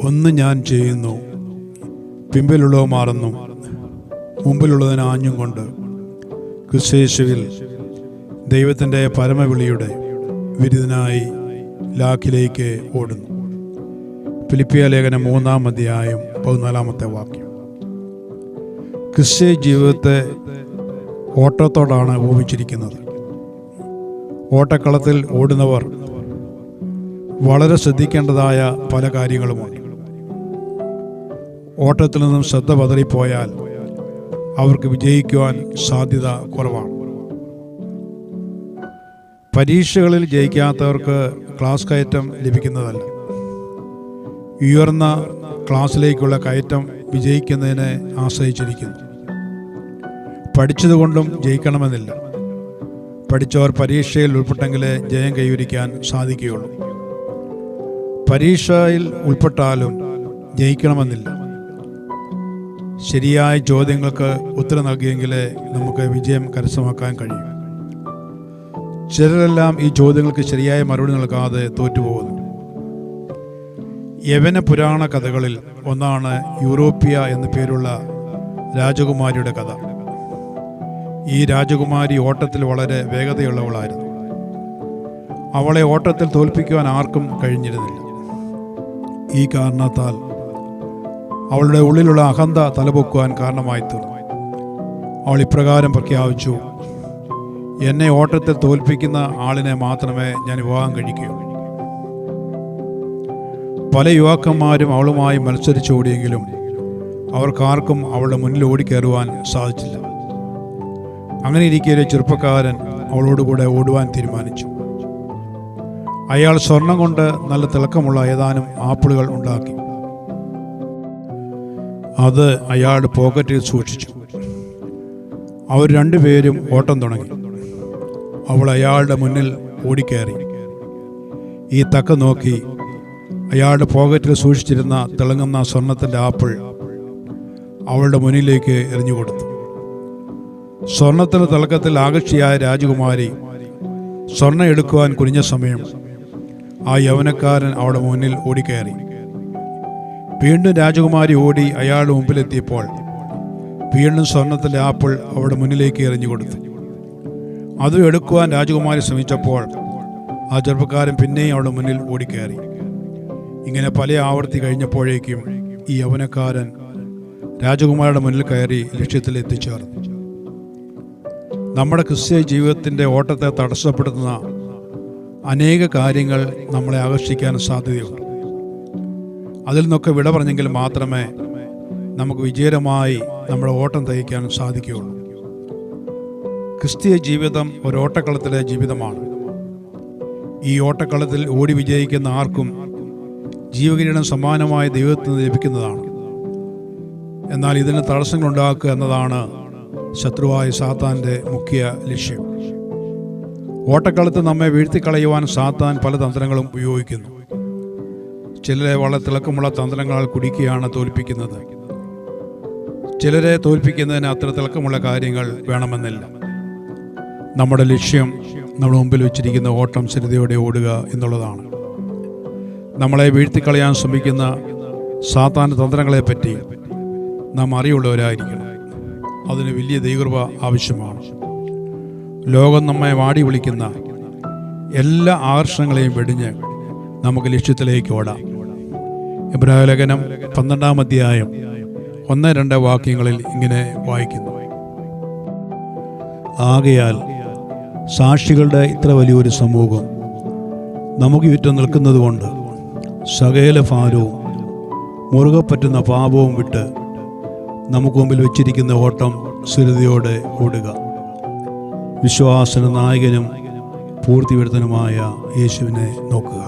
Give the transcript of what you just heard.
ഒന്ന് ഞാൻ ചെയ്യുന്നു, പിമ്പിലുള്ളവ മാറുന്നു, മുമ്പിലുള്ളതിന് ആഞ്ഞും കൊണ്ട് ക്രിസ്തയേശുവിൽ ദൈവത്തിൻ്റെ പരമവിളിയുടെ വിരുദ്ധനായി ലാഖിലേക്ക് ഓടുന്നു. ഫിലിപ്പിയ ലേഖനം 3-ാം അധ്യായം 14-ാമത്തെ വാക്യം. ക്രിസ്തീയ ജീവിതത്തെ ഓട്ടത്തോടാണ് ഉപമിച്ചിരിക്കുന്നത്. ഓട്ടക്കളത്തിൽ ഓടുന്നവർ വളരെ ശ്രദ്ധിക്കേണ്ടതായ പല കാര്യങ്ങളുമുണ്ട്. ഓട്ടത്തിൽ നിന്നും ശ്രദ്ധ പതറിപ്പോയാൽ അവർക്ക് വിജയിക്കുവാൻ സാധ്യത കുറവാണ്. പരീക്ഷകളിൽ ജയിക്കാത്തവർക്ക് ക്ലാസ് കയറ്റം ലഭിക്കുന്നതല്ല. ഉയർന്ന ക്ലാസ്സിലേക്കുള്ള കയറ്റം വിജയിക്കുന്നതിനെ ആശ്രയിച്ചിരിക്കുന്നു. പഠിച്ചതുകൊണ്ടും ജയിക്കണമെന്നില്ല. പഠിച്ചവർ പരീക്ഷയിൽ ഉൾപ്പെട്ടെങ്കിലേ ജയം കൈവരിക്കാൻ സാധിക്കുകയുള്ളൂ. പരീക്ഷയിൽ ഉൾപ്പെട്ടാലും ജയിക്കണമെന്നില്ല. ശരിയായ ചോദ്യങ്ങൾക്ക് ഉത്തരം നൽകിയെങ്കിലേ നമുക്ക് വിജയം കരസ്ഥമാക്കാൻ കഴിയും. ചിലരെല്ലാം ഈ ചോദ്യങ്ങൾക്ക് ശരിയായ മറുപടി നൽകാതെ തോറ്റുപോകുന്നു. യവന പുരാണ കഥകളിൽ ഒന്നാണ് യൂറോപ്യ എന്നു പേരുള്ള രാജകുമാരിയുടെ കഥ. ഈ രാജകുമാരി ഓട്ടത്തിൽ വളരെ വേഗതയുള്ളവളായിരുന്നു. അവളെ ഓട്ടത്തിൽ തോൽപ്പിക്കുവാൻ ആർക്കും കഴിഞ്ഞിരുന്നില്ല. ഈ കാരണത്താൽ അവളുടെ ഉള്ളിലുള്ള അഹന്ത തലപൊക്കുവാൻ കാരണമായി തീർന്നു. അവൾ ഇപ്രകാരം പ്രഖ്യാപിച്ചു: എന്നെ ഓട്ടത്തിൽ തോൽപ്പിക്കുന്ന ആളിനെ മാത്രമേ ഞാൻ വിവാഹം കഴിക്കൂ. പല യുവാക്കന്മാരും അവളുമായി മത്സരിച്ചോടിയെങ്കിലും അവർക്കാർക്കും അവളുടെ മുന്നിൽ ഓടിക്കയറുവാൻ സാധിച്ചില്ല. അങ്ങനെ ഇരിക്കെ ഒരു ചെറുപ്പക്കാരൻ അവളോടുകൂടെ ഓടുവാൻ തീരുമാനിച്ചു. അയാൾ സ്വർണം കൊണ്ട് നല്ല തിളക്കമുള്ള ഏതാനും ആപ്പിളുകൾ ഉണ്ടാക്കി. അത് അയാളുടെ പോക്കറ്റിൽ സൂക്ഷിച്ചു. അവർ രണ്ടുപേരും ഓട്ടം തുടങ്ങി. അവൾ അയാളുടെ മുന്നിൽ ഓടിക്കയറി. ഈ തക്ക നോക്കി അയാളുടെ പോക്കറ്റിൽ സൂക്ഷിച്ചിരുന്ന തിളങ്ങുന്ന സ്വർണത്തിൻ്റെ ആപ്പിൾ അവളുടെ മുന്നിലേക്ക് എറിഞ്ഞുകൊടുത്തു. സ്വർണത്തിൻ്റെ തിളക്കത്തിൽ ആകർഷിയായ രാജകുമാരി സ്വർണം എടുക്കുവാൻ കുനിഞ്ഞ സമയം ആ യൗവനക്കാരൻ അവളുടെ മുന്നിൽ ഓടിക്കയറി. വീണ്ടും രാജകുമാരി ഓടി അയാളുടെ മുമ്പിലെത്തിയപ്പോൾ വീണ്ടും സ്വർണത്തിൻ്റെ ആപ്പിൾ അവളുടെ മുന്നിലേക്ക് എറിഞ്ഞുകൊടുത്തു. അതും എടുക്കുവാൻ രാജകുമാരി ശ്രമിച്ചപ്പോൾ ആ ചെറുപ്പക്കാരൻ പിന്നെയും അവളുടെ മുന്നിൽ ഓടിക്കയറി. ഇങ്ങനെ പല ആവർത്തി കഴിഞ്ഞപ്പോഴേക്കും ഈ യൗവനക്കാരൻ രാജകുമാരിയുടെ മുന്നിൽ കയറി ലക്ഷ്യത്തിൽ എത്തിച്ചേർന്നു. നമ്മുടെ ക്രിസ്തീയ ജീവിതത്തിൻ്റെ ഓട്ടത്തെ തടസ്സപ്പെടുത്തുന്ന അനേക കാര്യങ്ങൾ നമ്മളെ ആകർഷിക്കാൻ സാധ്യതയുണ്ട്. അതിൽ നിന്നൊക്കെ വിട പറഞ്ഞെങ്കിൽ മാത്രമേ നമുക്ക് വിജയകരമായി നമ്മുടെ ഓട്ടം തയ്ക്കാൻ സാധിക്കുകയുള്ളൂ. ക്രിസ്തീയ ജീവിതം ഒരു ഓട്ടക്കളത്തിലെ ജീവിതമാണ്. ഈ ഓട്ടക്കളത്തിൽ ഓടി വിജയിക്കുന്ന ആർക്കും ജീവകിരീടം സമാനമായ ദൈവത്തിൽ നിന്ന് ലഭിക്കുന്നതാണ്. എന്നാൽ ഇതിന് തടസ്സങ്ങളുണ്ടാക്കുക എന്നതാണ് ശത്രുവായ സാത്താൻ്റെ മുഖ്യ ലക്ഷ്യം. ഓട്ടക്കളത്തിൽ നമ്മെ വീഴ്ത്തിക്കളയുവാൻ സാത്താൻ പല തന്ത്രങ്ങളും ഉപയോഗിക്കുന്നു. ചിലരെ വളരെ തിളക്കമുള്ള തന്ത്രങ്ങളാൽ കുടിക്കുകയാണ് തോൽപ്പിക്കുന്നത്. ചിലരെ തോൽപ്പിക്കുന്നതിന് അത്ര തിളക്കമുള്ള കാര്യങ്ങൾ വേണമെന്നില്ല. നമ്മുടെ ലക്ഷ്യം നമ്മുടെ മുമ്പിൽ വെച്ചിരിക്കുന്ന ഓട്ടം സ്ഥിരതയോടെ ഓടുക എന്നുള്ളതാണ്. നമ്മളെ വീഴ്ത്തിക്കളയാൻ ശ്രമിക്കുന്ന സാത്താൻ്റെ തന്ത്രങ്ങളെപ്പറ്റി നാം അറിവുള്ളവരായിരിക്കണം. അതിന് വലിയ ദൈവകൃപ ആവശ്യമാണ്. ലോകം നമ്മെ വാടി വിളിക്കുന്ന എല്ലാ ആകർഷണങ്ങളെയും വെടിഞ്ഞ് നമുക്ക് ലക്ഷ്യത്തിലേക്ക് ഓടാം. എബ്രായ ലേഖനം 12-ാം അധ്യായം 1-2 വാക്യങ്ങളിൽ ഇങ്ങനെ വായിക്കുന്നു: ആകയാൽ സാക്ഷികളുടെ ഇത്ര വലിയൊരു സമൂഹം നമുക്ക് ചുറ്റും നിൽക്കുന്നതുകൊണ്ട് സകല ഭാരവും മുറുകെ പറ്റുന്ന പാപവും വിട്ട് നമുക്ക് മുമ്പിൽ വെച്ചിരിക്കുന്ന ഓട്ടം സ്ഥിരതയോടെ ഓടുക. വിശ്വാസന നായകനും പൂർത്തിവരുത്തനുമായ യേശുവിനെ നോക്കുക.